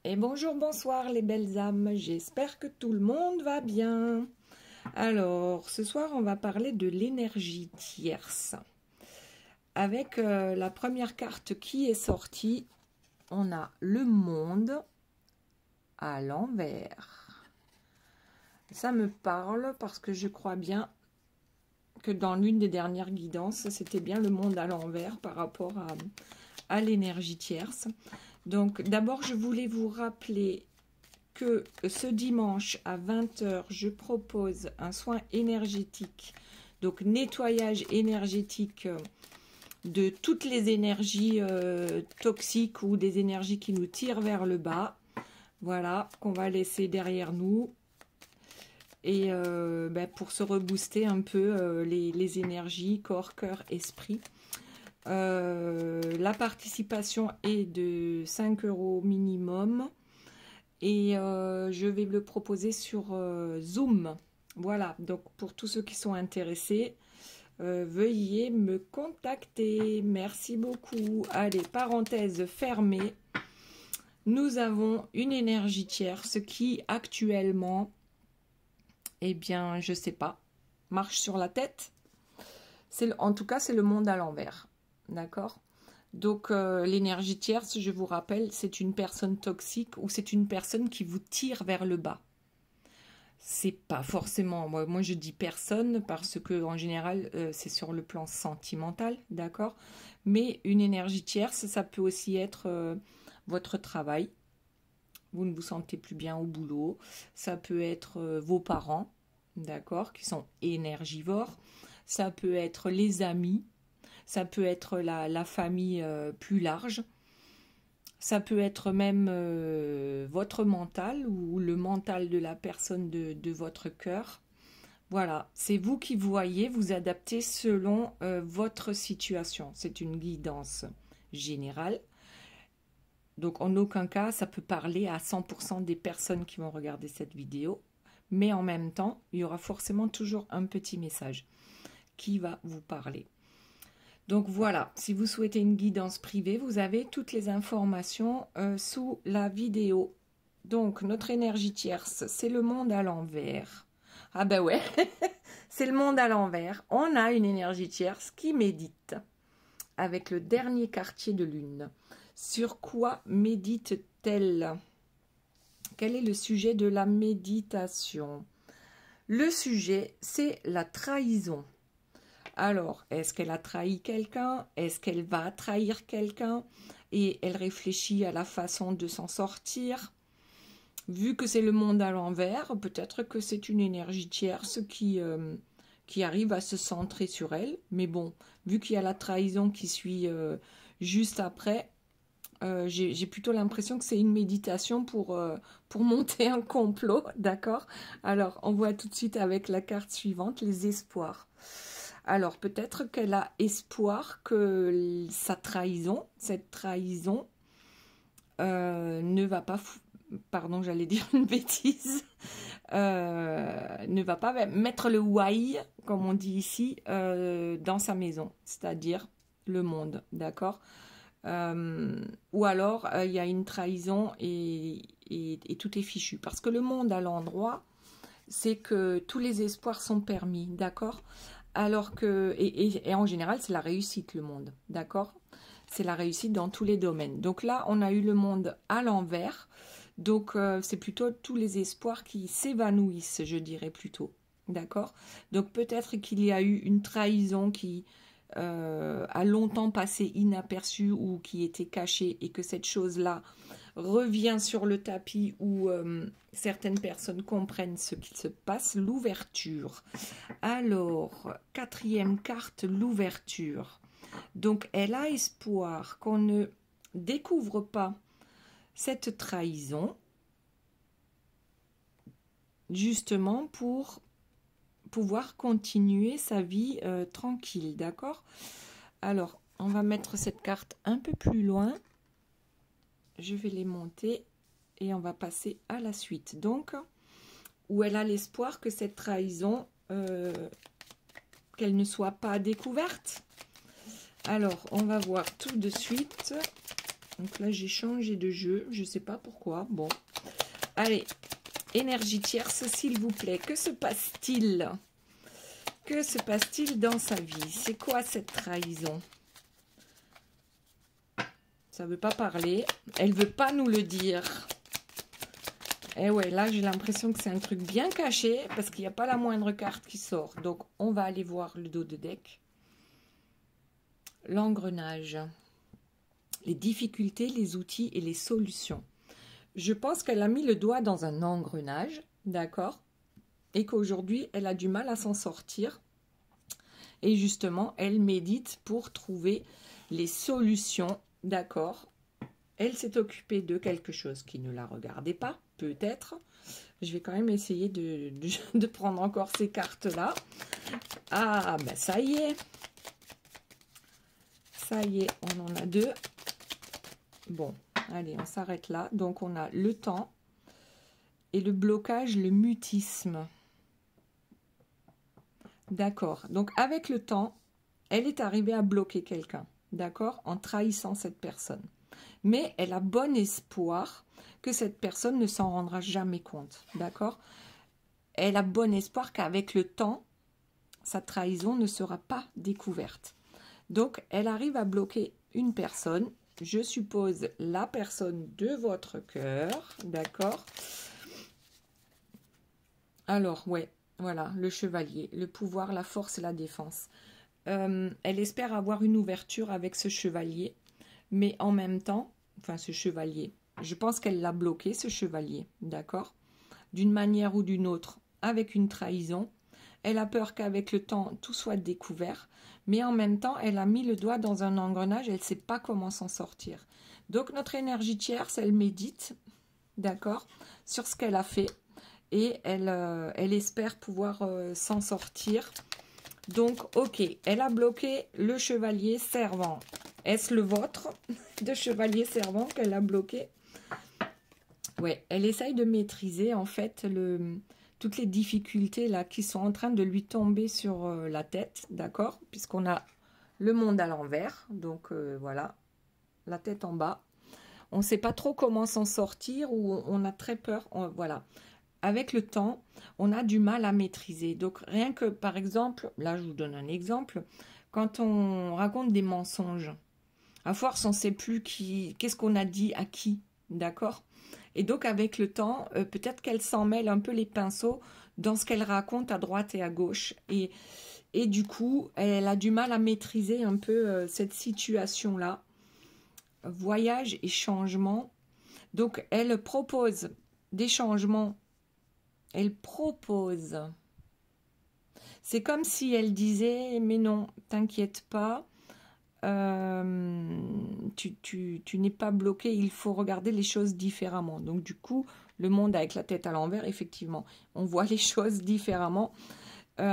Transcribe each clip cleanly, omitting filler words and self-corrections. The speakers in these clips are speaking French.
Et bonjour, bonsoir les belles âmes, j'espère que tout le monde va bien. Alors, ce soir, on va parler de l'énergie tierce. Avec la première carte qui est sortie, on a le monde à l'envers. Ça me parle parce que je crois bien que dans l'une des dernières guidances, c'était bien le monde à l'envers par rapport à l'énergie tierce. Donc d'abord, je voulais vous rappeler que ce dimanche à 20 h, je propose un soin énergétique, donc nettoyage énergétique de toutes les énergies toxiques ou des énergies qui nous tirent vers le bas. Voilà, qu'on va laisser derrière nous. Et pour se rebooster un peu les énergies, corps, cœur, esprit. La participation est de 5 € minimum. Et je vais le proposer sur Zoom. Voilà, donc pour tous ceux qui sont intéressés, veuillez me contacter. Merci beaucoup. Allez, parenthèse fermée. Nous avons une énergie tierce qui actuellement, eh bien, je sais pas, marche sur la tête. En tout cas, c'est le monde à l'envers. D'accord ? Donc, l'énergie tierce, je vous rappelle, c'est une personne toxique ou c'est une personne qui vous tire vers le bas. C'est pas forcément, moi je dis personne parce que en général, c'est sur le plan sentimental, d'accord? Mais une énergie tierce, ça peut aussi être votre travail. Vous ne vous sentez plus bien au boulot. Ça peut être vos parents, d'accord, qui sont énergivores. Ça peut être les amis. Ça peut être la famille plus large. Ça peut être même votre mental ou le mental de la personne de votre cœur. Voilà, c'est vous qui voyez, vous adaptez selon votre situation. C'est une guidance générale. Donc en aucun cas, ça peut parler à 100% des personnes qui vont regarder cette vidéo. Mais en même temps, il y aura forcément toujours un petit message qui va vous parler. Donc voilà, si vous souhaitez une guidance privée, vous avez toutes les informations sous la vidéo. Donc notre énergie tierce, c'est le monde à l'envers. Ah ben ouais, c'est le monde à l'envers. On a une énergie tierce qui médite avec le dernier quartier de lune. Sur quoi médite-t-elle? Quel est le sujet de la méditation? Le sujet, c'est la trahison. Alors, est-ce qu'elle a trahi quelqu'un? Est-ce qu'elle va trahir quelqu'un? Et elle réfléchit à la façon de s'en sortir. Vu que c'est le monde à l'envers, peut-être que c'est une énergie tierce qui arrive à se centrer sur elle. Mais bon, vu qu'il y a la trahison qui suit juste après, j'ai plutôt l'impression que c'est une méditation pour monter un complot, d'accord? Alors, on voit tout de suite avec la carte suivante, les espoirs. Alors, peut-être qu'elle a espoir que cette trahison ne va pas, pardon, j'allais dire une bêtise, ne va pas mettre le why, comme on dit ici, dans sa maison, c'est-à-dire le monde, d'accord? Ou alors, il y a une trahison et tout est fichu. Parce que le monde à l'endroit, c'est que tous les espoirs sont permis, d'accord? Alors que, et en général, c'est la réussite, le monde, d'accord? C'est la réussite dans tous les domaines. Donc là, on a eu le monde à l'envers. Donc, c'est plutôt tous les espoirs qui s'évanouissent, je dirais plutôt, d'accord? Donc, peut-être qu'il y a eu une trahison qui a longtemps passé inaperçue ou qui était cachée et que cette chose-là revient sur le tapis où certaines personnes comprennent ce qu'il se passe, l'ouverture. Alors, quatrième carte, l'ouverture. Donc, elle a espoir qu'on ne découvre pas cette trahison, justement pour pouvoir continuer sa vie tranquille, d'accord? Alors, on va mettre cette carte un peu plus loin. Je vais les monter et on va passer à la suite. Donc, où elle a l'espoir que cette trahison, qu'elle ne soit pas découverte. Alors, on va voir tout de suite. Donc là, j'ai changé de jeu. Je ne sais pas pourquoi. Bon. Allez. Énergie tierce, s'il vous plaît. Que se passe-t-il? Que se passe-t-il dans sa vie? C'est quoi cette trahison? Ça ne veut pas parler. Elle ne veut pas nous le dire. Et ouais, là, j'ai l'impression que c'est un truc bien caché parce qu'il n'y a pas la moindre carte qui sort. Donc, on va aller voir le dos de deck. L'engrenage. Les difficultés, les outils et les solutions. Je pense qu'elle a mis le doigt dans un engrenage, d'accord? Et qu'aujourd'hui, elle a du mal à s'en sortir. Et justement, elle médite pour trouver les solutions, d'accord? Elle s'est occupée de quelque chose qui ne la regardait pas, peut-être. Je vais quand même essayer de prendre encore ces cartes-là. Ah, ben ça y est. Ça y est, on en a deux. Bon, allez, on s'arrête là. Donc, on a le temps et le blocage, le mutisme. D'accord. Donc, avec le temps, elle est arrivée à bloquer quelqu'un, d'accord, en trahissant cette personne. Mais elle a bon espoir que cette personne ne s'en rendra jamais compte, d'accord. Elle a bon espoir qu'avec le temps, sa trahison ne sera pas découverte. Donc, elle arrive à bloquer une personne. Je suppose la personne de votre cœur, d'accord. Alors, ouais, voilà, le chevalier, le pouvoir, la force et la défense. Elle espère avoir une ouverture avec ce chevalier, mais en même temps, enfin ce chevalier, je pense qu'elle l'a bloqué, ce chevalier, d'accord, d'une manière ou d'une autre, avec une trahison. Elle a peur qu'avec le temps, tout soit découvert, mais en même temps, elle a mis le doigt dans un engrenage, elle ne sait pas comment s'en sortir. Donc, notre énergie tierce, elle médite, d'accord, sur ce qu'elle a fait, et elle espère pouvoir s'en sortir. Donc, ok, elle a bloqué le chevalier servant. Est-ce le vôtre de chevalier servant qu'elle a bloqué? Ouais, elle essaye de maîtriser, en fait, toutes les difficultés là qui sont en train de lui tomber sur la tête, d'accord? Puisqu'on a le monde à l'envers, donc voilà, la tête en bas. On ne sait pas trop comment s'en sortir ou on a très peur, voilà. Avec le temps, on a du mal à maîtriser. Donc rien que, par exemple, là je vous donne un exemple, quand on raconte des mensonges, à force on ne sait plus qu'est-ce qu'on a dit à qui, d'accord? Et donc, avec le temps, peut-être qu'elle s'en mêle un peu les pinceaux dans ce qu'elle raconte à droite et à gauche. Et du coup, elle a du mal à maîtriser un peu cette situation-là. Voyage et changement. Donc, elle propose des changements. Elle propose. C'est comme si elle disait, mais non, t'inquiète pas. Tu n'es pas bloqué, il faut regarder les choses différemment. Donc du coup, le monde avec la tête à l'envers, effectivement, on voit les choses différemment. Et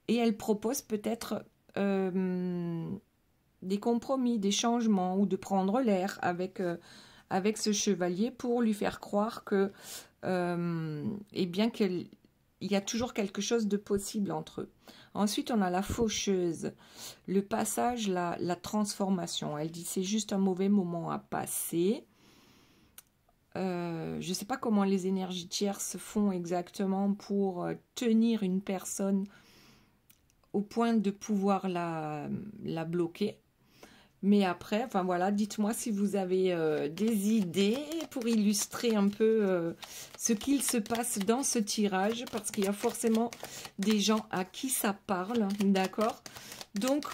elle propose peut-être des compromis, des changements, ou de prendre l'air avec ce chevalier pour lui faire croire que, eh bien, qu'il y a toujours quelque chose de possible entre eux. Ensuite, on a la faucheuse, le passage, la transformation. Elle dit c'est juste un mauvais moment à passer. Je ne sais pas comment les énergies tierces font exactement pour tenir une personne au point de pouvoir la bloquer. Mais après, enfin voilà, dites-moi si vous avez des idées pour illustrer un peu ce qu'il se passe dans ce tirage, parce qu'il y a forcément des gens à qui ça parle, d'accord? Donc,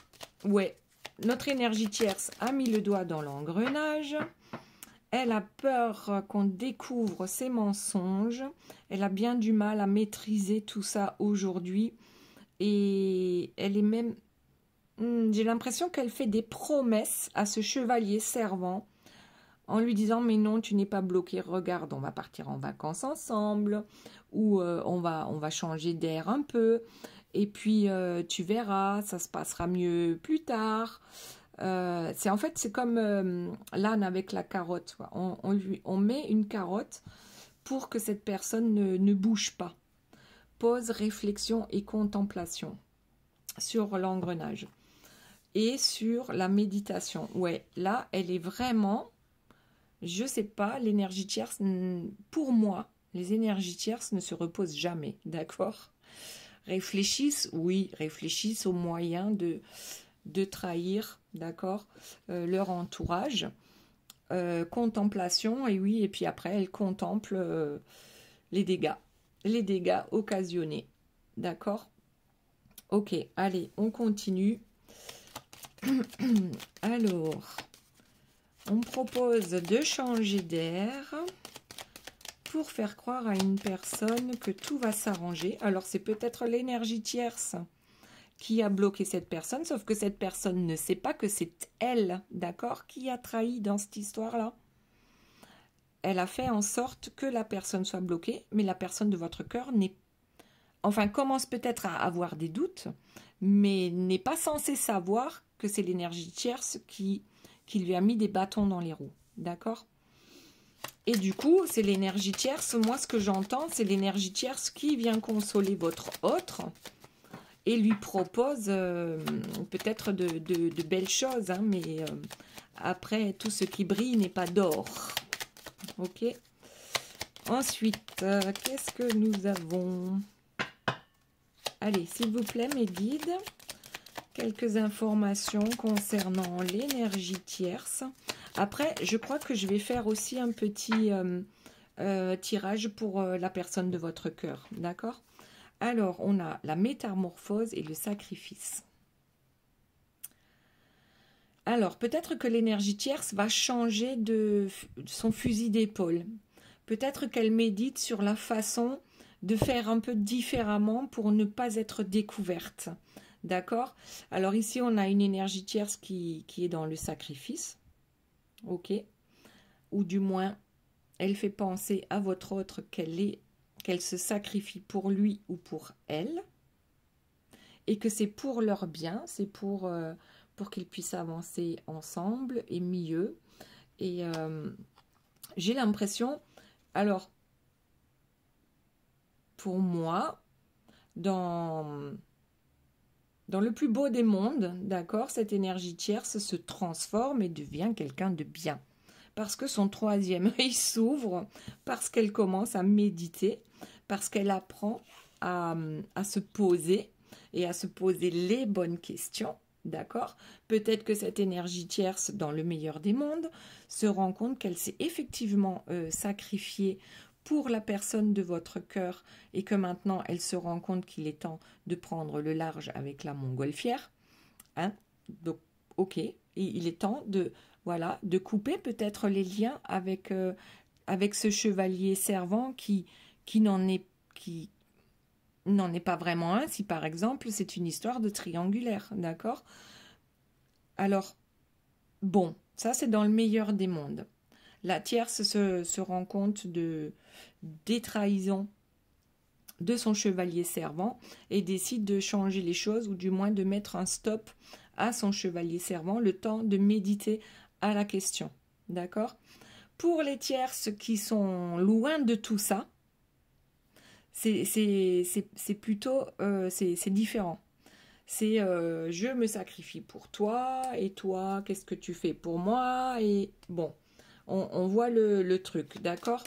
ouais, notre énergie tierce a mis le doigt dans l'engrenage. Elle a peur qu'on découvre ses mensonges. Elle a bien du mal à maîtriser tout ça aujourd'hui. Et elle est même... j'ai l'impression qu'elle fait des promesses à ce chevalier servant en lui disant mais non, tu n'es pas bloqué, regarde, on va partir en vacances ensemble, ou on va changer d'air un peu, et puis tu verras, ça se passera mieux plus tard. En fait, c'est comme l'âne avec la carotte. On met une carotte pour que cette personne ne bouge pas. Pause, réflexion et contemplation sur l'engrenage. et sur la méditation. Ouais, là, elle est vraiment, je sais pas, l'énergie tierce, pour moi, les énergies tierces ne se reposent jamais, d'accord? Réfléchissent, oui, réfléchissent aux moyens de trahir, d'accord, leur entourage. Contemplation, et oui, et puis après, elles contemplent les dégâts occasionnés, d'accord? Ok, allez, on continue. Alors, on propose de changer d'air pour faire croire à une personne que tout va s'arranger. Alors, c'est peut-être l'énergie tierce qui a bloqué cette personne, sauf que cette personne ne sait pas que c'est elle, d'accord, qui a trahi dans cette histoire-là. Elle a fait en sorte que la personne soit bloquée, mais la personne de votre cœur n'est, enfin, commence peut-être à avoir des doutes, mais n'est pas censée savoir que c'est l'énergie tierce qui lui a mis des bâtons dans les roues, d'accord? Et du coup, c'est l'énergie tierce, moi ce que j'entends, c'est l'énergie tierce qui vient consoler votre autre et lui propose peut-être de belles choses, hein, mais après, tout ce qui brille n'est pas d'or. Ok. Ensuite, qu'est-ce que nous avons? Allez, s'il vous plaît, mes guides, quelques informations concernant l'énergie tierce. Après, je crois que je vais faire aussi un petit tirage pour la personne de votre cœur, d'accord? Alors, on a la métamorphose et le sacrifice. Alors, peut-être que l'énergie tierce va changer de son fusil d'épaule. Peut-être qu'elle médite sur la façon de faire un peu différemment pour ne pas être découverte. D'accord? Alors ici, on a une énergie tierce qui est dans le sacrifice. Ok? Ou du moins, elle fait penser à votre autre qu'elle se sacrifie pour lui ou pour elle. Et que c'est pour leur bien, c'est pour qu'ils puissent avancer ensemble et mieux. Et j'ai l'impression, alors, pour moi, dans le plus beau des mondes, d'accord, cette énergie tierce se transforme et devient quelqu'un de bien. Parce que son troisième œil s'ouvre, parce qu'elle commence à méditer, parce qu'elle apprend à se poser et à se poser les bonnes questions, d'accord? Peut-être que cette énergie tierce, dans le meilleur des mondes, se rend compte qu'elle s'est effectivement sacrifiée pour la personne de votre cœur et que maintenant elle se rend compte qu'il est temps de prendre le large avec la montgolfière. Hein? Donc, ok, et il est temps de, voilà, de couper peut-être les liens avec, avec ce chevalier servant qui n'en est pas vraiment un, si par exemple c'est une histoire de triangulaire, d'accord? Alors, bon, ça c'est dans le meilleur des mondes. La tierce se rend compte des trahisons de son chevalier servant et décide de changer les choses ou du moins de mettre un stop à son chevalier servant, le temps de méditer à la question. D'accord? Pour les tierces qui sont loin de tout ça, c'est plutôt c'est différent. C'est je me sacrifie pour toi et toi, qu'est-ce que tu fais pour moi? Et bon, on voit le truc, d'accord?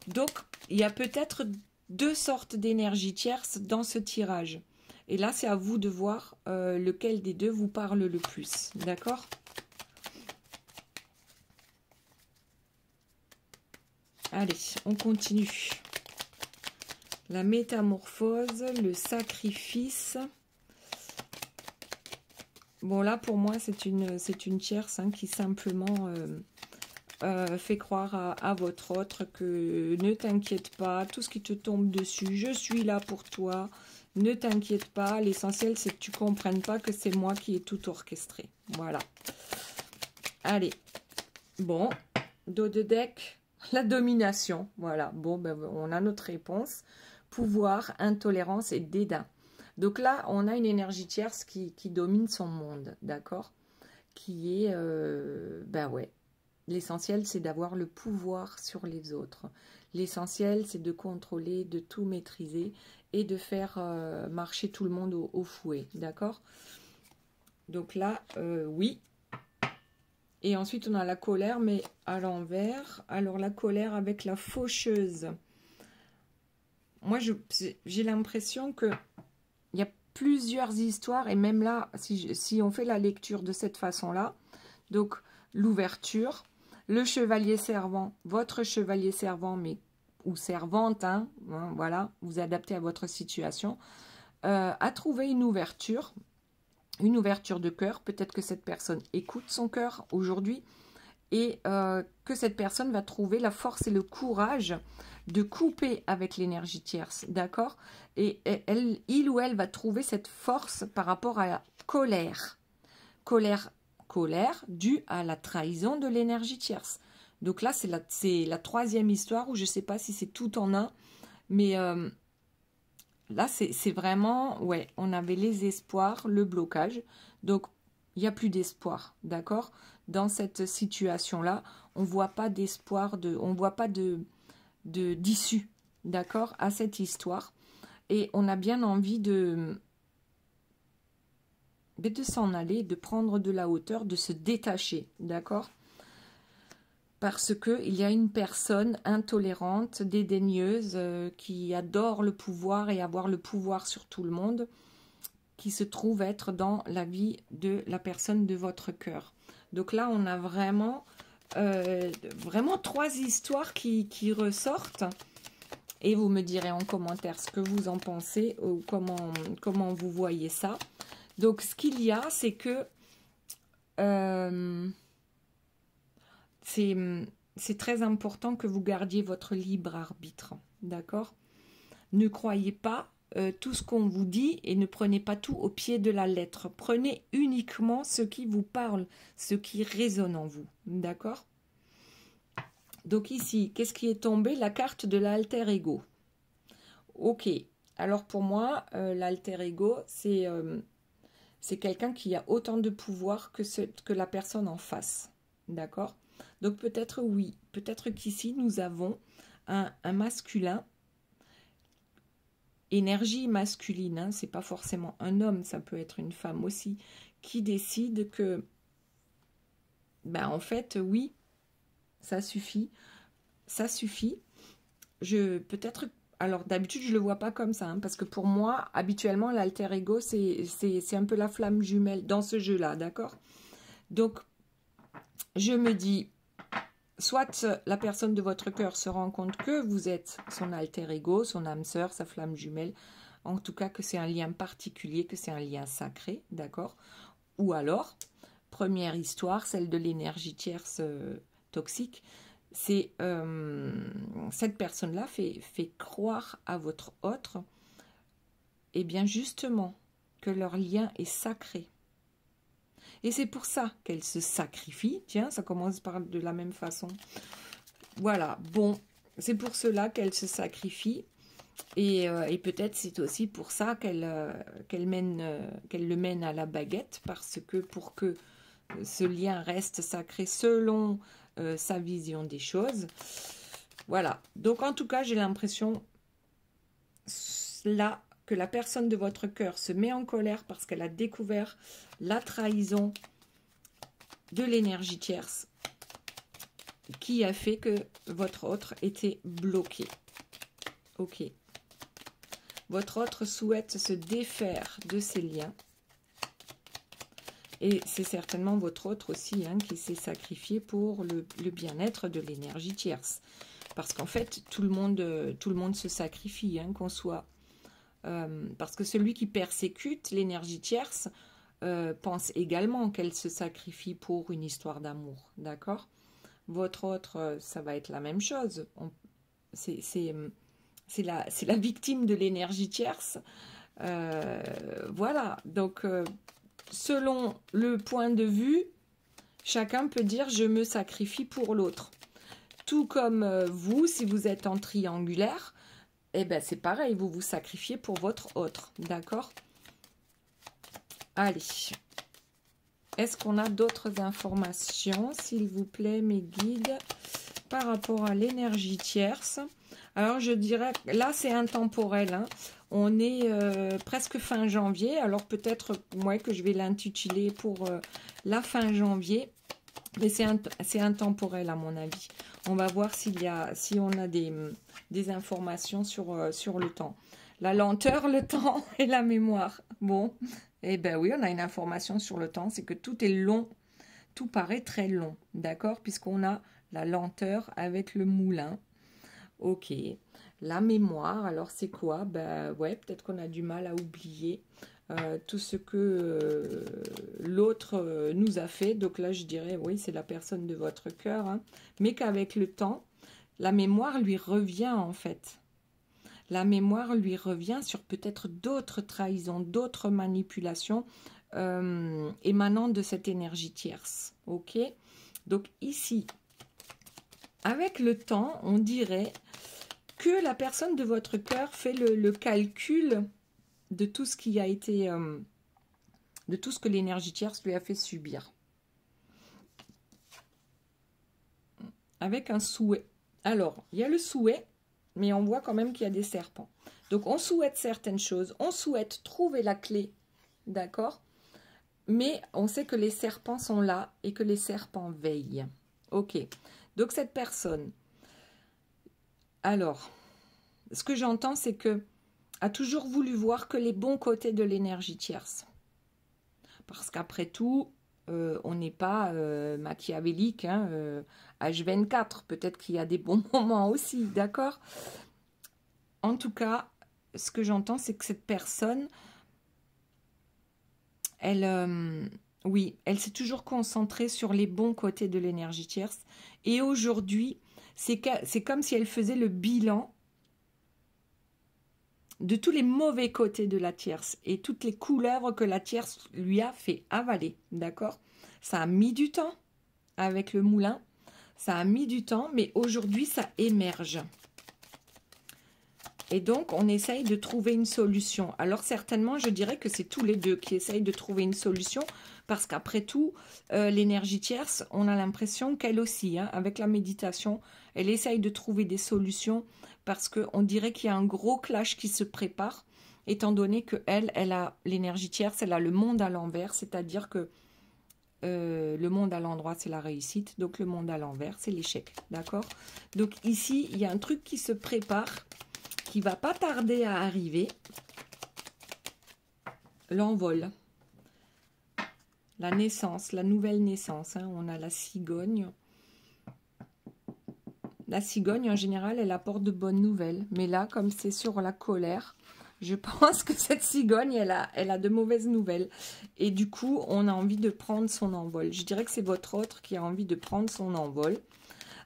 Donc, il y a peut-être deux sortes d'énergie tierce dans ce tirage. Et là, c'est à vous de voir lequel des deux vous parle le plus, d'accord? Allez, on continue. La métamorphose, le sacrifice. Bon, là, pour moi, c'est une tierce hein, qui simplement fait croire à votre autre que ne t'inquiète pas, tout ce qui te tombe dessus, je suis là pour toi, ne t'inquiète pas, l'essentiel, c'est que tu ne comprennes pas que c'est moi qui ai tout orchestré. Voilà. Allez. Bon, dos de deck, la domination. Voilà, bon, ben, on a notre réponse. Pouvoir, intolérance et dédain. Donc là, on a une énergie tierce qui domine son monde, d'accord? Qui est, ben ouais, l'essentiel c'est d'avoir le pouvoir sur les autres. L'essentiel c'est de contrôler, de tout maîtriser et de faire marcher tout le monde au fouet, d'accord? Donc là, oui. Et ensuite, on a la colère, mais à l'envers. Alors, la colère avec la faucheuse. Moi, j'ai l'impression que il y a plusieurs histoires. Et même là, si on fait la lecture de cette façon-là, donc l'ouverture, le chevalier servant, votre chevalier servant, mais ou servante, hein, voilà, vous adaptez à votre situation, a trouvé une ouverture de cœur. Peut-être que cette personne écoute son cœur aujourd'hui et que cette personne va trouver la force et le courage de couper avec l'énergie tierce, d'accord? Et il ou elle va trouver cette force par rapport à la colère. Colère due à la trahison de l'énergie tierce. Donc là, c'est la troisième histoire où je ne sais pas si c'est tout en un, mais là, c'est vraiment, ouais, on avait les espoirs, le blocage. Donc, il n'y a plus d'espoir, d'accord? Dans cette situation-là, on ne voit pas d'espoir, on ne voit pas d'issue, d'accord, à cette histoire. Et on a bien envie de s'en aller, de prendre de la hauteur, de se détacher, d'accord? Parce qu'il y a une personne intolérante, dédaigneuse, qui adore le pouvoir et avoir le pouvoir sur tout le monde, qui se trouve être dans la vie de la personne de votre cœur. Donc là, on a vraiment trois histoires qui ressortent. Et vous me direz en commentaire ce que vous en pensez ou comment vous voyez ça. Donc, ce qu'il y a, c'est que c'est très important que vous gardiez votre libre arbitre, d'accord? Ne croyez pas tout ce qu'on vous dit et ne prenez pas tout au pied de la lettre. Prenez uniquement ce qui vous parle, ce qui résonne en vous, d'accord? Donc ici, qu'est-ce qui est tombé? La carte de l'alter ego. Ok, alors pour moi, l'alter ego, c'est quelqu'un qui a autant de pouvoir que la personne en face, d'accord? Donc peut-être oui, peut-être qu'ici nous avons un masculin, énergie masculine, hein, c'est pas forcément un homme, ça peut être une femme aussi, qui décide que, ben en fait, oui, ça suffit. Peut-être, alors d'habitude je le vois pas comme ça, hein, parce que pour moi, habituellement, l'alter ego, c'est un peu la flamme jumelle dans ce jeu-là, d'accord? Donc, je me dis, soit la personne de votre cœur se rend compte que vous êtes son alter ego, son âme sœur, sa flamme jumelle, en tout cas que c'est un lien particulier, que c'est un lien sacré, d'accord? Ou alors, première histoire, celle de l'énergie tierce toxique, c'est cette personne-là fait croire à votre autre, et bien justement, que leur lien est sacré. Et c'est pour ça qu'elle se sacrifie. Tiens, ça commence par de la même façon. Voilà, bon, c'est pour cela qu'elle se sacrifie. Et peut-être c'est aussi pour ça qu'elle le mène à la baguette, parce que pour que ce lien reste sacré selon sa vision des choses. Voilà, donc en tout cas, j'ai l'impression là que la personne de votre cœur se met en colère parce qu'elle a découvert la trahison de l'énergie tierce qui a fait que votre autre était bloqué. Ok. Votre autre souhaite se défaire de ces liens. Et c'est certainement votre autre aussi, hein, qui s'est sacrifié pour le bien-être de l'énergie tierce. Parce qu'en fait, tout le monde se sacrifie, hein, qu'on soit... parce que celui qui persécute l'énergie tierce pense également qu'elle se sacrifie pour une histoire d'amour, d'accord? Votre autre, ça va être la même chose. C'est la victime de l'énergie tierce. Voilà, donc selon le point de vue, chacun peut dire « je me sacrifie pour l'autre ». Tout comme vous, si vous êtes en triangulaire, eh ben c'est pareil, vous vous sacrifiez pour votre autre, d'accord? Allez, est-ce qu'on a d'autres informations, s'il vous plaît, mes guides, par rapport à l'énergie tierce? Alors, je dirais, là, c'est intemporel. Hein. On est presque fin janvier. Alors, peut-être, moi, que je vais l'intituler pour la fin janvier. Mais c'est intemporel, à mon avis. On va voir si on a des informations sur le temps. La lenteur, le temps et la mémoire. Bon, eh bien oui, on a une information sur le temps. C'est que tout est long. Tout paraît très long, d'accord? Puisqu'on a la lenteur avec le moulin. Ok. La mémoire, alors c'est quoi? Ben ouais, peut-être qu'on a du mal à oublier tout ce que l'autre nous a fait. Donc là, je dirais, oui, c'est la personne de votre cœur. Hein. Mais qu'avec le temps, la mémoire lui revient en fait. La mémoire lui revient sur peut-être d'autres trahisons, d'autres manipulations émanant de cette énergie tierce. Ok? Donc ici, avec le temps, on dirait que la personne de votre cœur fait le calcul de tout ce qui a été, de tout ce que l'énergie tierce lui a fait subir. Avec un souhait. Alors, il y a le souhait, mais on voit quand même qu'il y a des serpents. Donc, on souhaite certaines choses, on souhaite trouver la clé, d'accord? Mais on sait que les serpents sont là et que les serpents veillent. Ok, donc cette personne, alors, ce que j'entends, c'est que a toujours voulu voir que les bons côtés de l'énergie tierce. Parce qu'après tout, on n'est pas machiavélique, hein, H24. Peut-être qu'il y a des bons moments aussi, d'accord? En tout cas, ce que j'entends, c'est que cette personne, oui, elle s'est toujours concentrée sur les bons côtés de l'énergie tierce. Et aujourd'hui, c'est comme si elle faisait le bilan de tous les mauvais côtés de la tierce et toutes les couleuvres que la tierce lui a fait avaler, d'accord? Ça a mis du temps avec le moulin, ça a mis du temps, mais aujourd'hui, ça émerge. Et donc, on essaye de trouver une solution. Alors, certainement, je dirais que c'est tous les deux qui essayent de trouver une solution, parce qu'après tout, l'énergie tierce, on a l'impression qu'elle aussi, hein, avec la méditation, elle essaye de trouver des solutions, parce qu'on dirait qu'il y a un gros clash qui se prépare, étant donné qu'elle, elle a l'énergie tierce, elle a le monde à l'envers, c'est-à-dire que le monde à l'endroit, c'est la réussite, donc le monde à l'envers, c'est l'échec, d'accord? Donc ici, il y a un truc qui se prépare, qui va pas tarder à arriver, l'envol, la naissance, la nouvelle naissance. Hein. On a la cigogne. La cigogne, en général, elle apporte de bonnes nouvelles. Mais là, comme c'est sur la colère, je pense que cette cigogne, elle a de mauvaises nouvelles. Et du coup, on a envie de prendre son envol. Je dirais que c'est votre autre qui a envie de prendre son envol.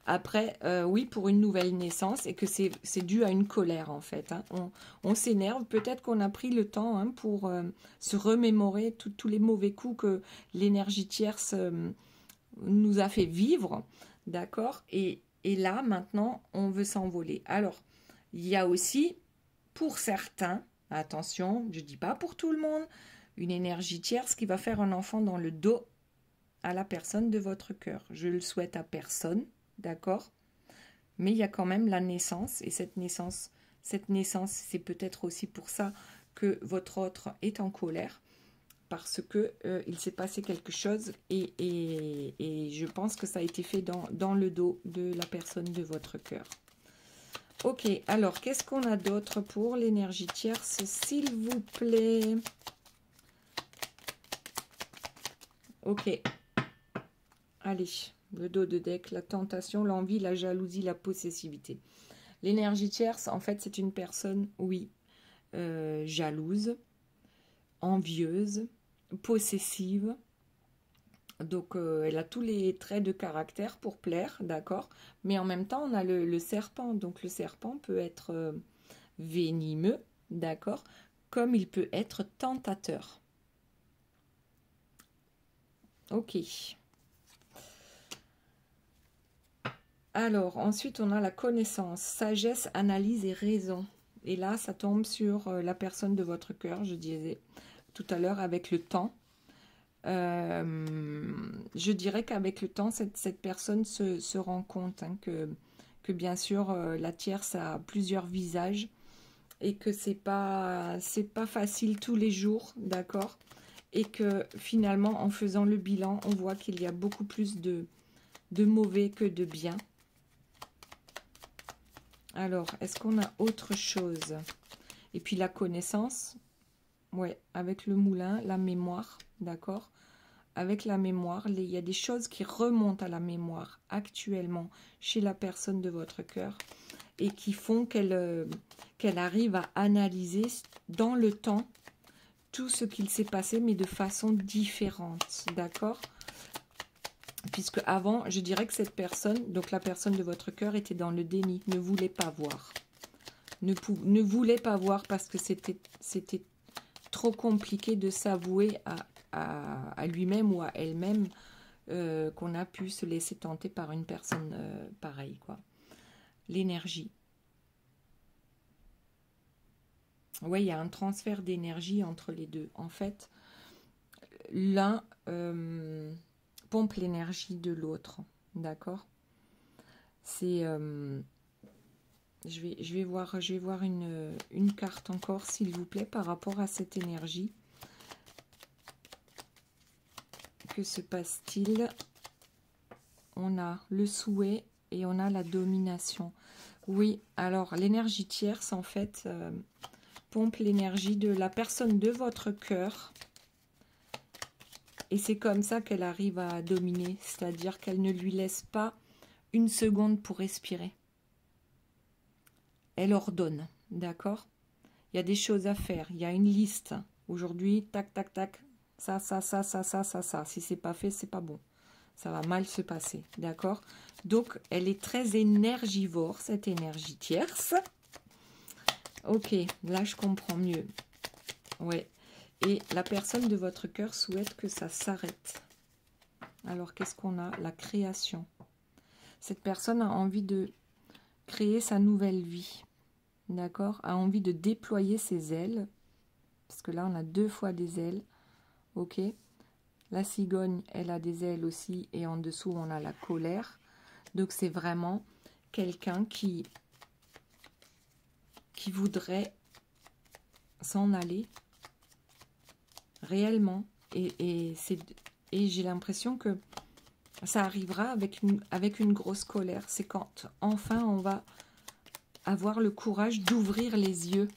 Après, oui, pour une nouvelle naissance, et que c'est dû à une colère, en fait. Hein. On s'énerve, peut-être qu'on a pris le temps hein, pour se remémorer tous les mauvais coups que l'énergie tierce nous a fait vivre, d'accord? Et là, maintenant, on veut s'envoler. Alors, il y a aussi, pour certains, attention, je ne dis pas pour tout le monde, une énergie tierce qui va faire un enfant dans le dos à la personne de votre cœur. Je le souhaite à personne. D'accord? Mais il y a quand même la naissance, et cette naissance, c'est peut-être aussi pour ça que votre autre est en colère, parce que il s'est passé quelque chose, et je pense que ça a été fait dans le dos de la personne de votre cœur. Ok, alors, qu'est-ce qu'on a d'autre pour l'énergie tierce, s'il vous plaît? Ok. Allez. Le dos de deck, la tentation, l'envie, la jalousie, la possessivité. L'énergie tierce, en fait, c'est une personne, oui, jalouse, envieuse, possessive. Donc, elle a tous les traits de caractère pour plaire, d'accord? Mais en même temps, on a le serpent. Donc, le serpent peut être venimeux, d'accord? Comme il peut être tentateur. Ok. Alors, ensuite, on a la connaissance, sagesse, analyse et raison. Et là, ça tombe sur la personne de votre cœur, je disais tout à l'heure, avec le temps. Je dirais qu'avec le temps, cette personne se rend compte hein, que bien sûr la tierce a plusieurs visages et que c'est pas facile tous les jours, d'accord, et que finalement en faisant le bilan on voit qu'il y a beaucoup plus de mauvais que de bien. Alors est-ce qu'on a autre chose? Et puis la connaissance, ouais, avec le moulin, la mémoire, d'accord, avec la mémoire, il y a des choses qui remontent à la mémoire actuellement chez la personne de votre cœur et qui font qu'elle arrive à analyser dans le temps tout ce qu'il s'est passé, mais de façon différente, d'accord? Puisque avant, je dirais que cette personne, donc la personne de votre cœur, était dans le déni, ne voulait pas voir. Ne voulait pas voir parce que c'était trop compliqué de s'avouer à lui-même ou à elle-même qu'on a pu se laisser tenter par une personne pareille, quoi. L'énergie. Oui, il y a un transfert d'énergie entre les deux. En fait, l'un pompe l'énergie de l'autre, d'accord? C'est... je vais voir une carte encore, s'il vous plaît, par rapport à cette énergie. Que se passe-t-il? On a le souhait et on a la domination. Oui, alors l'énergie tierce, en fait, pompe l'énergie de la personne de votre cœur. Et c'est comme ça qu'elle arrive à dominer, c'est-à-dire qu'elle ne lui laisse pas une seconde pour respirer. Elle ordonne, d'accord? Il y a des choses à faire, il y a une liste. Aujourd'hui, tac, tac, tac, ça. Si c'est pas fait, c'est pas bon. Ça va mal se passer, d'accord? Donc, elle est très énergivore, cette énergie tierce. Ok, là, je comprends mieux. Ouais. Et la personne de votre cœur souhaite que ça s'arrête. Alors, qu'est-ce qu'on a? La création. Cette personne a envie de créer sa nouvelle vie. D'accord? A envie de déployer ses ailes. Parce que là, on a 2 fois des ailes. Ok? La cigogne, elle a des ailes aussi. Et en dessous, on a la colère. Donc, c'est vraiment quelqu'un qui voudrait s'en aller. Réellement. Et j'ai l'impression que ça arrivera avec une grosse colère. C'est quand, enfin, on va avoir le courage d'ouvrir les yeux.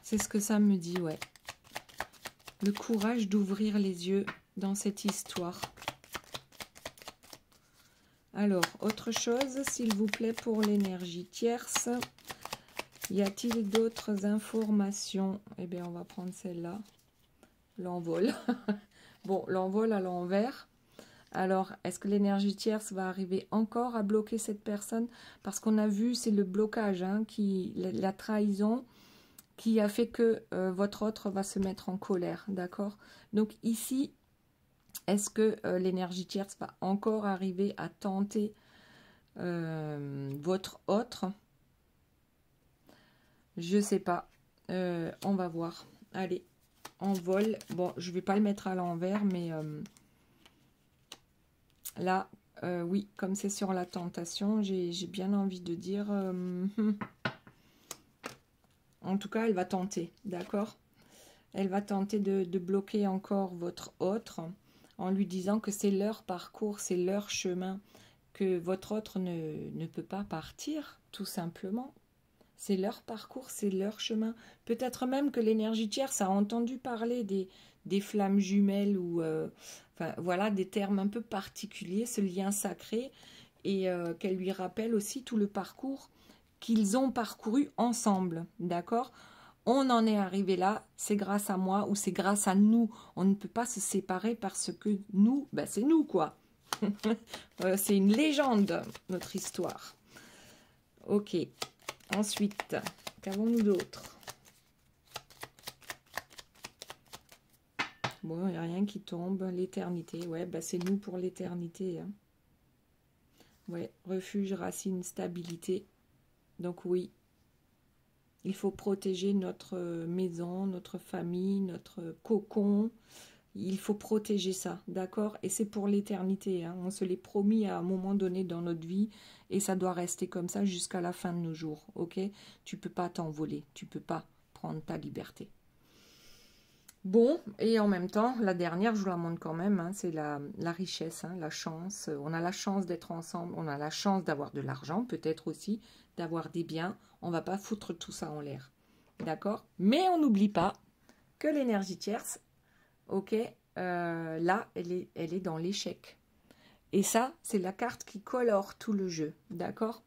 C'est ce que ça me dit, ouais. Le courage d'ouvrir les yeux dans cette histoire. Alors, autre chose, s'il vous plaît, pour l'énergie tierce. Y a-t-il d'autres informations? Eh bien, on va prendre celle-là. L'envol. Bon, l'envol à l'envers. Alors, est-ce que l'énergie tierce va arriver encore à bloquer cette personne? Parce qu'on a vu, c'est le blocage, hein, la trahison, qui a fait que votre autre va se mettre en colère, d'accord? Donc ici, est-ce que l'énergie tierce va encore arriver à tenter votre autre? Je sais pas. On va voir. Allez, envol. Bon, je vais pas le mettre à l'envers, mais... là, oui, comme c'est sur la tentation, j'ai bien envie de dire... en tout cas, elle va tenter, d'accord? Elle va tenter de bloquer encore votre autre en lui disant que c'est leur parcours, c'est leur chemin, que votre autre ne peut pas partir, tout simplement. C'est leur parcours, c'est leur chemin. Peut-être même que l'énergie tierce a entendu parler des flammes jumelles ou enfin, voilà, des termes un peu particuliers, ce lien sacré, et qu'elle lui rappelle aussi tout le parcours qu'ils ont parcouru ensemble, d'accord? On en est arrivé là, c'est grâce à moi ou c'est grâce à nous. On ne peut pas se séparer parce que nous, ben c'est nous, quoi. C'est une légende, notre histoire. Ok. Ensuite, qu'avons-nous d'autre? Bon, il n'y a rien qui tombe. L'éternité, ouais, bah c'est nous pour l'éternité. Hein. Ouais, refuge, racine, stabilité. Donc oui, il faut protéger notre maison, notre famille, notre cocon. Il faut protéger ça, d'accord? Et c'est pour l'éternité, hein. On se l'est promis à un moment donné dans notre vie et ça doit rester comme ça jusqu'à la fin de nos jours, ok? Tu peux pas t'envoler, tu peux pas prendre ta liberté. Bon, et en même temps, la dernière, je vous la montre quand même, hein, c'est la richesse, hein, la chance. On a la chance d'être ensemble, on a la chance d'avoir de l'argent, peut-être aussi d'avoir des biens. On va pas foutre tout ça en l'air, d'accord? Mais on n'oublie pas que l'énergie tierce, ok, là, elle est dans l'échec. Et ça, c'est la carte qui colore tout le jeu, d'accord?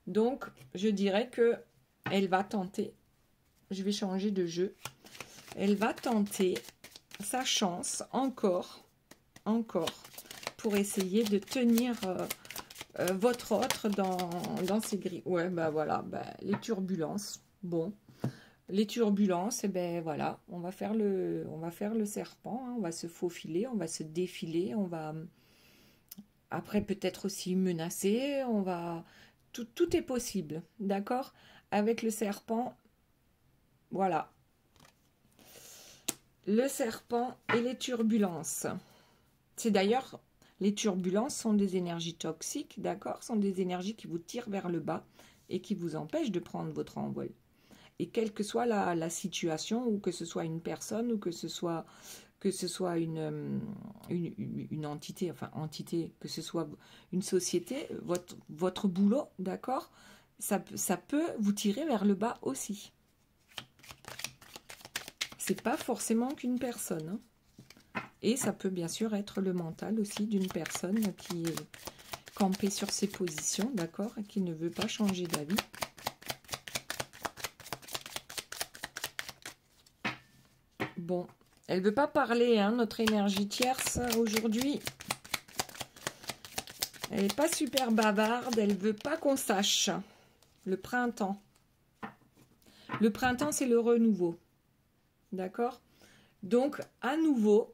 Donc, je dirais que elle va tenter. Je vais changer de jeu. Elle va tenter sa chance encore, pour essayer de tenir votre autre dans ses grilles. Ouais, bah voilà, bah, les turbulences. Bon, les turbulences, et ben voilà, on va faire le serpent, hein, on va se faufiler, on va se défiler, on va après peut-être aussi menacer, on va tout est possible, d'accord? Avec le serpent, voilà. Le serpent et les turbulences. C'est d'ailleurs, les turbulences sont des énergies toxiques, d'accord? Sont des énergies qui vous tirent vers le bas et qui vous empêchent de prendre votre envol. Et quelle que soit la situation, ou que ce soit une personne, ou que ce soit une entité, enfin entité, que ce soit une société, votre boulot, d'accord? Ça peut vous tirer vers le bas aussi. C'est pas forcément qu'une personne, hein. Et ça peut bien sûr être le mental aussi d'une personne qui est campée sur ses positions, d'accord, et qui ne veut pas changer d'avis. Bon, elle ne veut pas parler, hein, notre énergie tierce aujourd'hui. Elle n'est pas super bavarde, elle ne veut pas qu'on sache. Le printemps. Le printemps, c'est le renouveau. D'accord? Donc, à nouveau,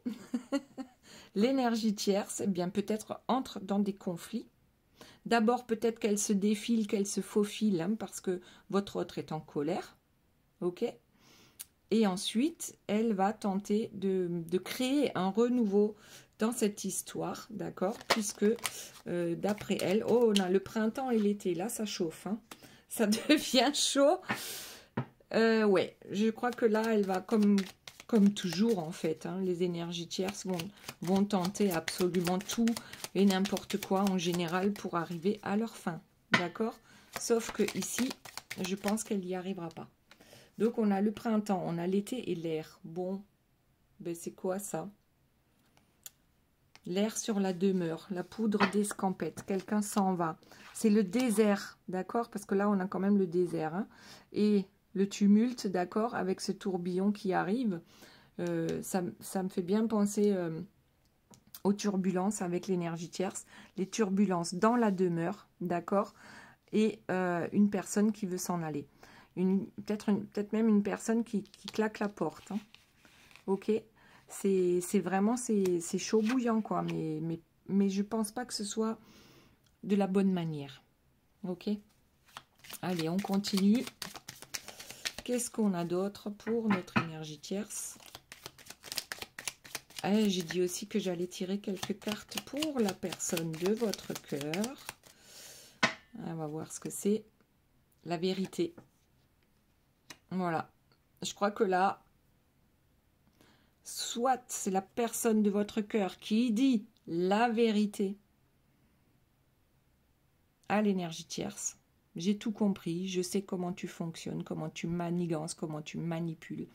l'énergie tierce, eh bien, peut-être entre dans des conflits. D'abord, peut-être qu'elle se défile, qu'elle se faufile, hein, parce que votre autre est en colère. Ok? Et ensuite, elle va tenter de créer un renouveau dans cette histoire, d'accord? Puisque, d'après elle, oh, on a le printemps et l'été, là, ça chauffe, hein. Ça devient chaud. Ouais, je crois que là, elle va, comme toujours, en fait, hein, les énergies tierces vont tenter absolument tout et n'importe quoi, en général, pour arriver à leur fin, d'accord? Sauf que ici, je pense qu'elle n'y arrivera pas. Donc, on a le printemps, on a l'été et l'air. Bon, ben c'est quoi ça? L'air sur la demeure, la poudre d'escampette. Quelqu'un s'en va. C'est le désert, d'accord? Parce que là, on a quand même le désert. Hein, et le tumulte, d'accord? Avec ce tourbillon qui arrive. Ça me fait bien penser aux turbulences avec l'énergie tierce. Les turbulences dans la demeure, d'accord? Et une personne qui veut s'en aller. Peut-être même une personne qui claque la porte. Hein. Ok, c'est vraiment, c'est chaud bouillant, quoi. Mais je pense pas que ce soit de la bonne manière. Ok, allez, on continue. Qu'est-ce qu'on a d'autre pour notre énergie tierce? J'ai dit aussi que j'allais tirer quelques cartes pour la personne de votre cœur. On va voir ce que c'est. La vérité. Voilà. Je crois que là, soit c'est la personne de votre cœur qui dit la vérité à l'énergie tierce. J'ai tout compris, je sais comment tu fonctionnes, comment tu manigances, comment tu manipules,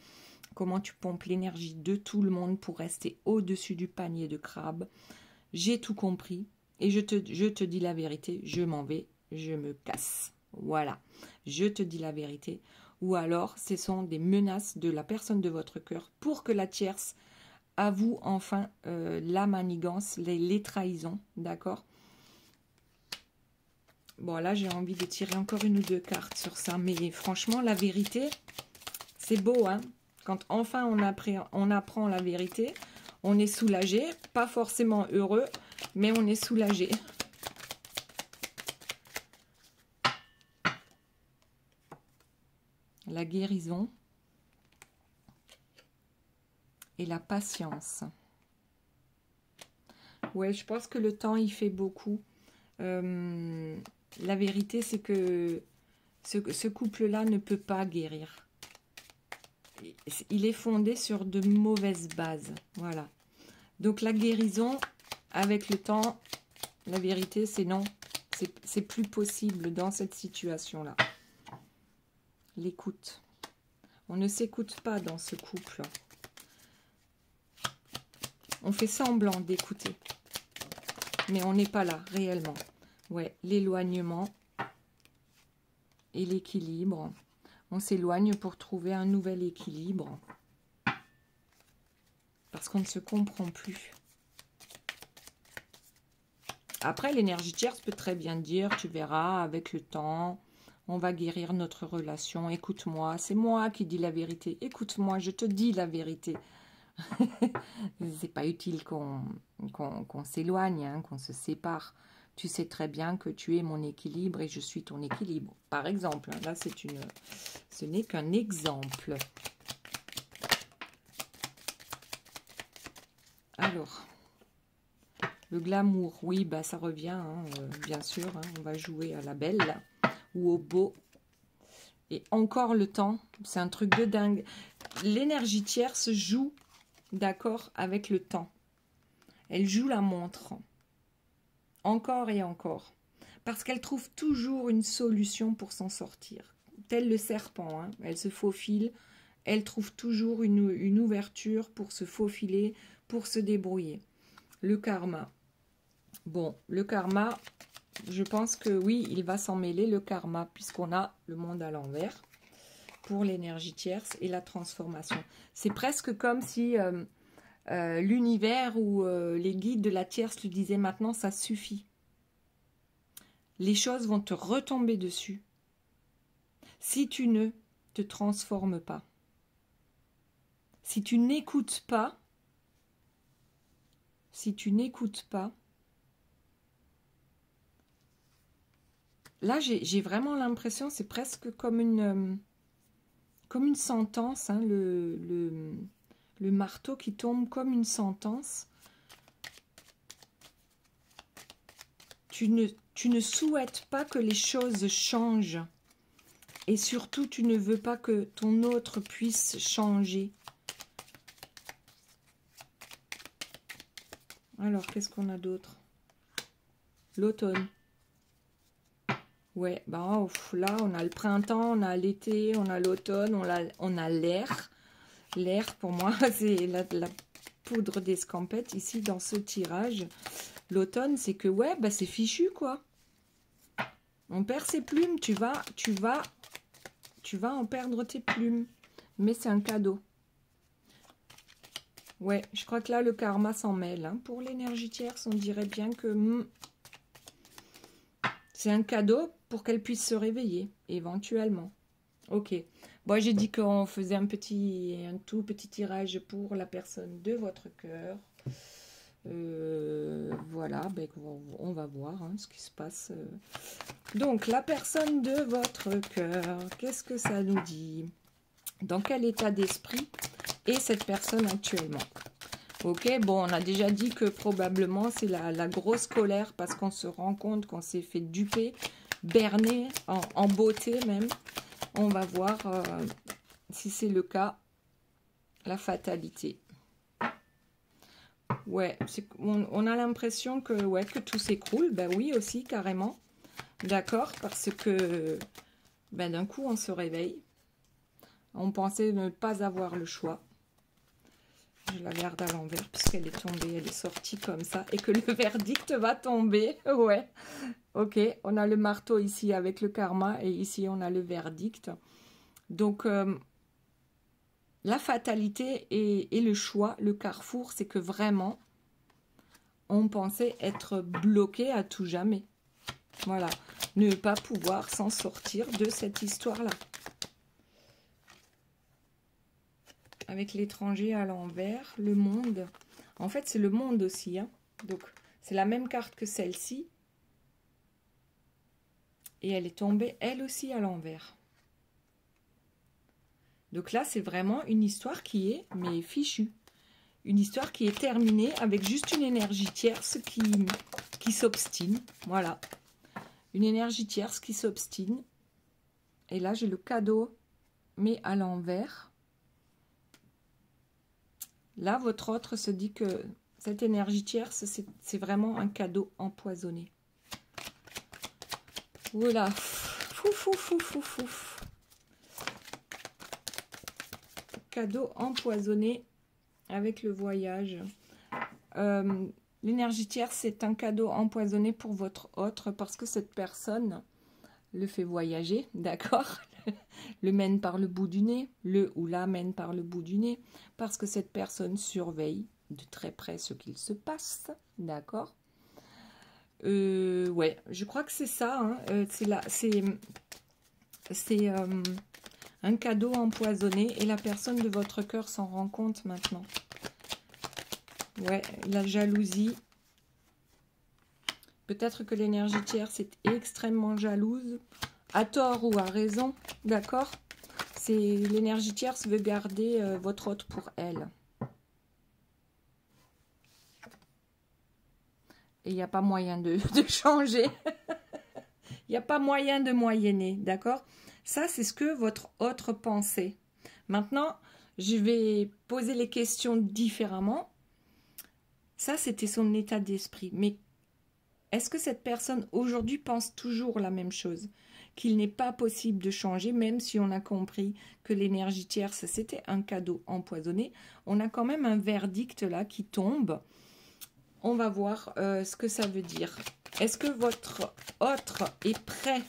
comment tu pompes l'énergie de tout le monde pour rester au-dessus du panier de crabes. J'ai tout compris et je te dis la vérité, je m'en vais, je me casse. Voilà, je te dis la vérité. Ou alors, ce sont des menaces de la personne de votre cœur pour que la tierce avoue enfin la manigance, les trahisons, d'accord? Bon, là, j'ai envie de tirer encore une ou deux cartes sur ça, mais franchement, la vérité, c'est beau, hein? Quand enfin on apprend la vérité, on est soulagé, pas forcément heureux, mais on est soulagé. La guérison et la patience. Ouais, je pense que le temps, il fait beaucoup. La vérité, c'est que ce couple-là ne peut pas guérir. Il est fondé sur de mauvaises bases. Voilà. Donc la guérison, avec le temps, la vérité, c'est non. C'est plus possible dans cette situation-là. L'écoute. On ne s'écoute pas dans ce couple. On fait semblant d'écouter. Mais on n'est pas là, réellement. Ouais, l'éloignement et l'équilibre. On s'éloigne pour trouver un nouvel équilibre. Parce qu'on ne se comprend plus. Après, l'énergie tierce peut très bien dire, tu verras, avec le temps, on va guérir notre relation. Écoute-moi, c'est moi qui dis la vérité. Écoute-moi, je te dis la vérité. C'est pas utile qu'on s'éloigne, hein, qu'on se sépare. Tu sais très bien que tu es mon équilibre et je suis ton équilibre. Par exemple, hein, là, ce n'est qu'un exemple. Alors, le glamour, oui, bah ça revient, hein, bien sûr. Hein, on va jouer à la belle là, ou au beau. Et encore le temps, c'est un truc de dingue. L'énergie tierce joue, d'accord, avec le temps. Elle joue la montre. Encore et encore. Parce qu'elle trouve toujours une solution pour s'en sortir. Tel le serpent, hein, elle se faufile. Elle trouve toujours une ouverture pour se faufiler, pour se débrouiller. Le karma. Bon, le karma, je pense que oui, il va s'en mêler, le karma, puisqu'on a le monde à l'envers pour l'énergie tierce et la transformation. C'est presque comme si l'univers ou les guides de la tierce lui disaient maintenant, ça suffit. Les choses vont te retomber dessus si tu ne te transformes pas. Si tu n'écoutes pas, là j'ai vraiment l'impression, c'est presque comme une sentence, hein, le marteau qui tombe comme une sentence. Tu ne souhaites pas que les choses changent. Et surtout, tu ne veux pas que ton autre puisse changer. Alors, qu'est-ce qu'on a d'autre? L'automne. Ouais, bah, là, on a le printemps, on a l'été, on a l'automne, on a l'air. L'air, pour moi, c'est la poudre d'escampette ici, dans ce tirage. L'automne, c'est que, ouais, bah, c'est fichu, quoi. On perd ses plumes, tu vas en perdre tes plumes. Mais c'est un cadeau. Ouais, je crois que là, le karma s'en mêle. Hein. Pour l'énergie tierce, on dirait bien que c'est un cadeau pour qu'elle puisse se réveiller, éventuellement. Ok. Bon, j'ai dit qu'on faisait un tout petit tirage pour la personne de votre cœur. Voilà, ben, on va voir hein, ce qui se passe. Donc, la personne de votre cœur, qu'est-ce que ça nous dit? Dans quel état d'esprit est cette personne actuellement? Ok, bon, on a déjà dit que probablement c'est la grosse colère parce qu'on se rend compte qu'on s'est fait duper, berner, en beauté même. On va voir si c'est le cas, la fatalité. Ouais, on a l'impression que tout s'écroule. Ben oui, aussi, carrément. D'accord, parce que d'un coup, on se réveille. On pensait ne pas avoir le choix. Je la garde à l'envers puisqu'elle est tombée, elle est sortie comme ça. Et que le verdict va tomber. Ouais, ok, on a le marteau ici avec le karma et ici, on a le verdict. Donc, la fatalité et le choix, le carrefour, c'est que vraiment, on pensait être bloqué à tout jamais. Voilà, ne pas pouvoir s'en sortir de cette histoire-là. Avec l'étranger à l'envers, le monde. En fait, c'est le monde aussi. Hein. Donc, c'est la même carte que celle-ci. Et elle est tombée, elle aussi, à l'envers. Donc là, c'est vraiment une histoire qui est, mais fichue. Une histoire qui est terminée avec juste une énergie tierce qui s'obstine. Voilà. Une énergie tierce qui s'obstine. Et là, j'ai le cadeau, mais à l'envers. Là, votre autre se dit que cette énergie tierce, c'est vraiment un cadeau empoisonné. Voilà. Fouf. Cadeau empoisonné avec le voyage. L'énergie tierce, c'est un cadeau empoisonné pour votre autre parce que cette personne le fait voyager, d'accord? Le mène par le bout du nez, le ou la mène par le bout du nez, parce que cette personne surveille de très près ce qu'il se passe, d'accord? Ouais, je crois que c'est ça, hein. C'est un cadeau empoisonné et la personne de votre cœur s'en rend compte maintenant. Ouais, la jalousie. Peut-être que l'énergie tierce est extrêmement jalouse, à tort ou à raison, d'accord? C'est l'énergie tierce veut garder votre autre pour elle. Et il n'y a pas moyen de changer. Il n'y a pas moyen de moyenner, d'accord? Ça, c'est ce que votre autre pensait. Maintenant, je vais poser les questions différemment. Ça, c'était son état d'esprit. Mais est-ce que cette personne, aujourd'hui, pense toujours la même chose? Qu'il n'est pas possible de changer, même si on a compris que l'énergie tierce, c'était un cadeau empoisonné. On a quand même un verdict là qui tombe. On va voir ce que ça veut dire. Est-ce que votre autre est prêt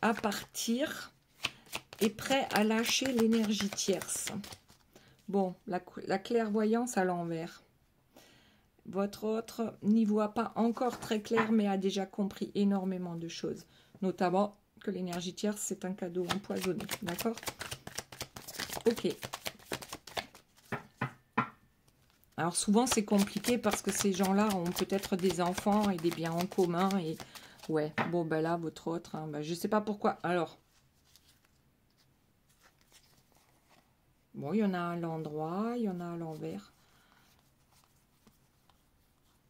à partir, est prêt à lâcher l'énergie tierce? Bon, la clairvoyance à l'envers. Votre autre n'y voit pas encore très clair, mais a déjà compris énormément de choses. Notamment que l'énergie tierce, c'est un cadeau empoisonné. D'accord? Ok. Alors souvent, c'est compliqué parce que ces gens-là ont peut-être des enfants et des biens en commun. Et ouais, bon, ben là, votre autre, hein, ben, je ne sais pas pourquoi. Alors, bon, il y en a à l'endroit, il y en a à l'envers.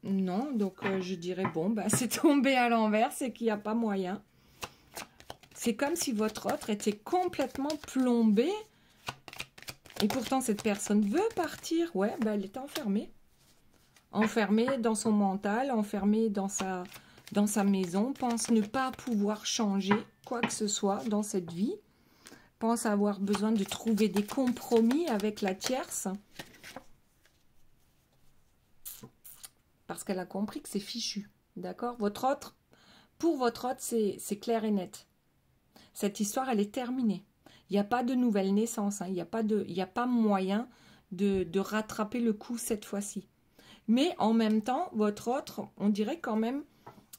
Non, donc je dirais, bon, ben, c'est tombé à l'envers, c'est qu'il n'y a pas moyen. C'est comme si votre autre était complètement plombé. Et pourtant, cette personne veut partir. Ouais, ben, elle est enfermée. Enfermée dans son mental, enfermée dans sa maison. Pense ne pas pouvoir changer quoi que ce soit dans cette vie. Pense avoir besoin de trouver des compromis avec la tierce. Parce qu'elle a compris que c'est fichu. D'accord? Votre autre, pour votre autre, c'est clair et net. Cette histoire, elle est terminée. Il n'y a pas de nouvelle naissance. Hein. Il n'y a pas moyen de rattraper le coup cette fois-ci. Mais en même temps, votre autre, on dirait quand même,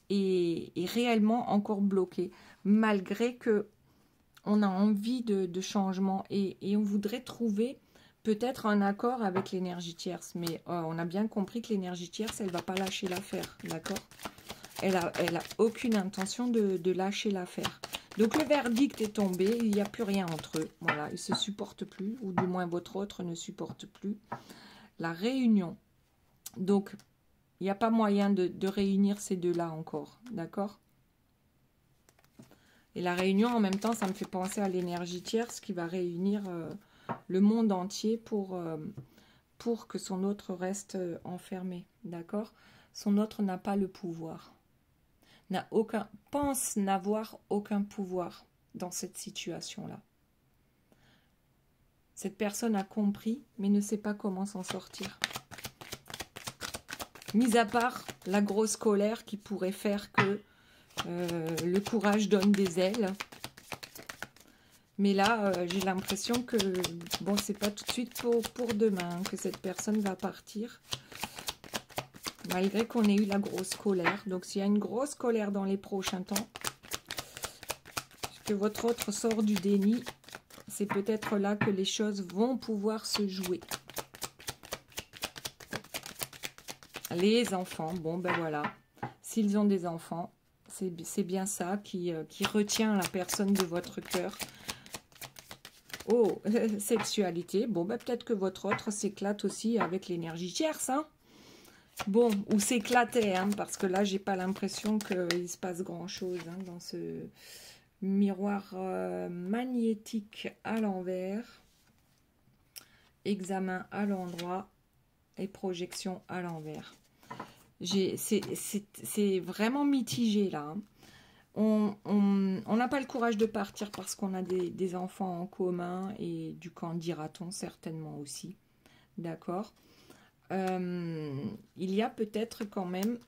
est réellement encore bloqué. Malgré que on a envie de changement. Et on voudrait trouver peut-être un accord avec l'énergie tierce. Mais on a bien compris que l'énergie tierce, elle ne va pas lâcher l'affaire. D'accord? Elle a aucune intention de lâcher l'affaire. Donc le verdict est tombé, il n'y a plus rien entre eux. Voilà, ils ne se supportent plus, ou du moins votre autre ne supporte plus. La réunion. Donc, il n'y a pas moyen de réunir ces deux-là encore. D'accord? Et la réunion, en même temps, ça me fait penser à l'énergie tierce qui va réunir le monde entier pour que son autre reste enfermé. D'accord? Son autre n'a pas le pouvoir. Pense n'avoir aucun pouvoir dans cette situation-là. Cette personne a compris, mais ne sait pas comment s'en sortir. Mis à part la grosse colère qui pourrait faire que le courage donne des ailes. Mais là, j'ai l'impression que bon, c'est pas tout de suite pour demain hein, que cette personne va partir. Malgré qu'on ait eu la grosse colère. Donc, s'il y a une grosse colère dans les prochains temps, que votre autre sort du déni, c'est peut-être là que les choses vont pouvoir se jouer. Les enfants, bon ben voilà. S'ils ont des enfants, c'est bien ça qui retient la personne de votre cœur. Oh, sexualité. Bon, ben, peut-être que votre autre s'éclate aussi avec l'énergie tierce, hein. Bon, ou s'éclatait, hein, parce que là, j'ai pas l'impression qu'il se passe grand-chose hein, dans ce miroir magnétique à l'envers. Examen à l'endroit et projection à l'envers. C'est vraiment mitigé, là. Hein. On n'a pas le courage de partir parce qu'on a des enfants en commun et du camp dira-t-on certainement aussi. D'accord. Il y a peut-être quand même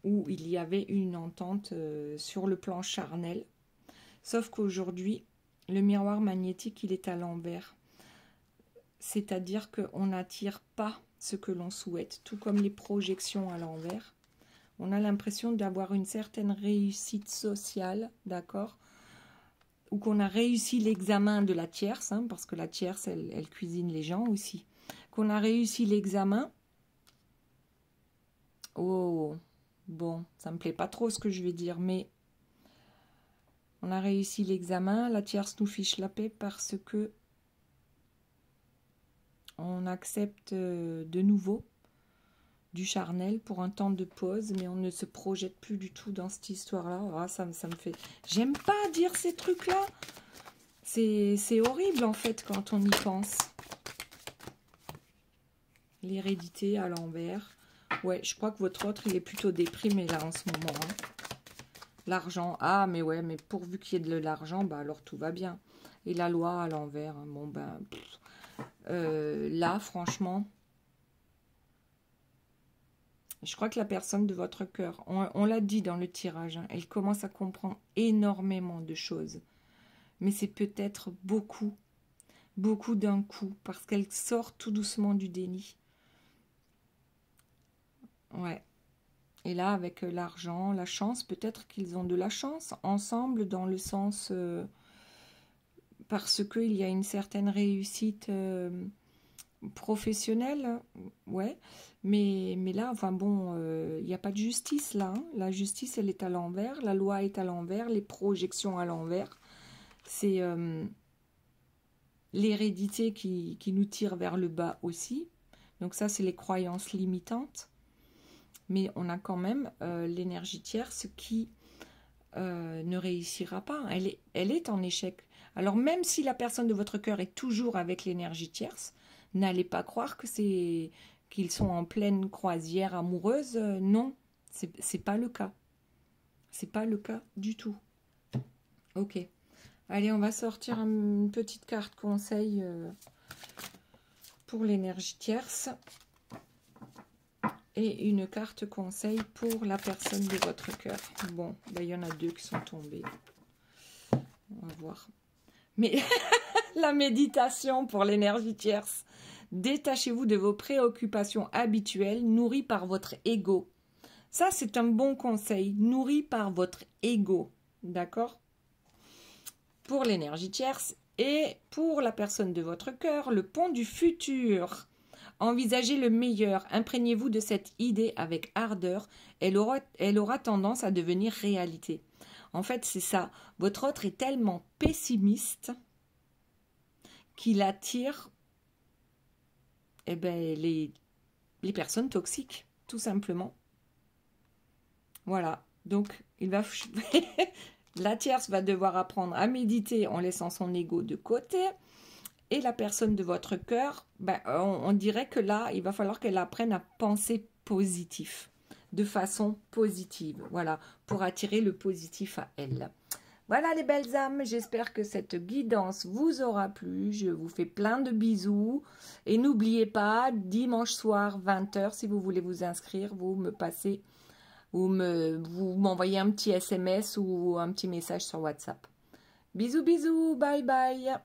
où il y avait une entente sur le plan charnel. Sauf qu'aujourd'hui, le miroir magnétique, il est à l'envers. C'est-à-dire qu'on n'attire pas ce que l'on souhaite, tout comme les projections à l'envers. On a l'impression d'avoir une certaine réussite sociale, d'accord, ou qu'on a réussi l'examen de la tierce, hein, parce que la tierce, elle cuisine les gens aussi. Qu'on a réussi l'examen. Oh, bon, ça me plaît pas trop ce que je vais dire, mais on a réussi l'examen, la tierce nous fiche la paix parce que on accepte de nouveau du charnel pour un temps de pause, mais on ne se projette plus du tout dans cette histoire-là. Ah, ça me fait... J'aime pas dire ces trucs-là. C'est horrible, en fait, quand on y pense. L'hérédité à l'envers. Ouais, je crois que votre autre, il est plutôt déprimé, là, en ce moment. Hein. L'argent. Ah, mais ouais, mais pourvu qu'il y ait de l'argent, bah alors tout va bien. Et la loi à l'envers. Hein. Bon, ben... là, franchement... Je crois que la personne de votre cœur, on l'a dit dans le tirage, hein, elle commence à comprendre énormément de choses. Mais c'est peut-être beaucoup, beaucoup d'un coup, parce qu'elle sort tout doucement du déni. Ouais. Et là, avec l'argent, la chance, peut-être qu'ils ont de la chance ensemble dans le sens... parce qu'il y a une certaine réussite... professionnel, ouais, mais là, enfin bon, il n'y a pas de justice là, hein. La justice, elle est à l'envers, la loi est à l'envers, les projections à l'envers, c'est l'hérédité qui nous tire vers le bas aussi, donc ça, c'est les croyances limitantes, mais on a quand même l'énergie tierce qui ne réussira pas, elle est en échec. Alors même si la personne de votre cœur est toujours avec l'énergie tierce, n'allez pas croire que c'est qu'ils sont en pleine croisière amoureuse. Non, c'est pas le cas. C'est pas le cas du tout. Ok. Allez, on va sortir une petite carte conseil pour l'énergie tierce. Et une carte conseil pour la personne de votre cœur. Bon, ben, il y en a deux qui sont tombés. On va voir. Mais la méditation pour l'énergie tierce. Détachez-vous de vos préoccupations habituelles nourries par votre ego. Ça, c'est un bon conseil, nourri par votre ego. D'accord? Pour l'énergie tierce et pour la personne de votre cœur, le pont du futur. Envisagez le meilleur, imprégnez-vous de cette idée avec ardeur, elle aura tendance à devenir réalité. En fait, c'est ça. Votre autre est tellement pessimiste qu'il attire les personnes toxiques, tout simplement. Voilà. Donc, la tierce va devoir apprendre à méditer en laissant son ego de côté. Et la personne de votre cœur, on dirait que là, il va falloir qu'elle apprenne à penser positif, de façon positive, voilà, pour attirer le positif à elle. Voilà les belles âmes, j'espère que cette guidance vous aura plu. Je vous fais plein de bisous. Et n'oubliez pas, dimanche soir, 20 h, si vous voulez vous inscrire, vous m'envoyez un petit SMS ou un petit message sur WhatsApp. Bisous, bisous, bye bye.